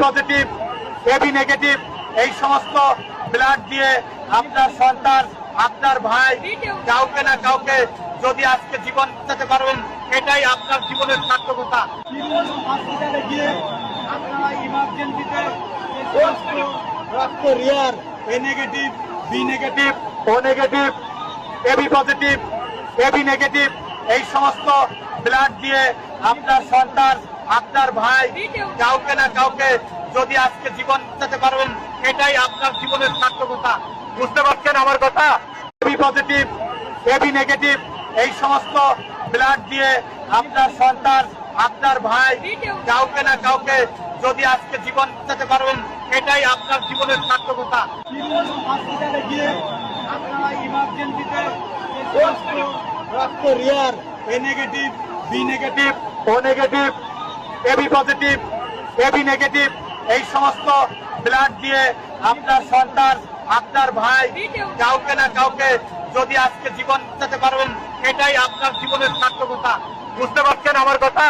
Positive, AB negative এই সমস্ত blood দিয়ে আপনার সন্তান, আপনার ভাই, কাউকে না কাউকে যদি আজকে জীবন বাঁচাতে পারবেন, এটাই আপনার জীবনের সার্থকতা। হসপিটালে গিয়ে আপনারা ইমার্জেন্সিতে রক্ত rare, A negative, B negative, O negative, AB positive, AB negative এই সমস্ত ব্লাড দিয়ে আপনার সন্তান, আপনার ভাই, কাউকে না কাউকে যদি আজকে জীবন বাঁচাতে পারবেন, এটাই আপনার জীবনের সার্থকতা। বুঝতে পারছেন আমার কথা? এবি পজিটিভ, এবি নেগেটিভ এই সমস্ত ব্লাড দিয়ে আপনার সন্তান, আপনার ভাই, কাউকে না কাউকে যদি আজকে জীবন বাঁচাতে পারবেন, এটাই আপনার জীবনের সার্থকতা। হসপিটালে গিয়ে আপনারা ইমার্জেন্সিতে রক্ত rare, A negative, B negative, O negative, AB positive, AB negative এই সমস্ত ব্লাড দিয়ে আপনার সন্তান, আপনার ভাই, কাউকে না কাউকে যদি আজকে জীবন বাঁচাতে পারবেন, এটাই আপনার জীবনের সার্থকতা। বুঝতে পারছেন আমার কথা?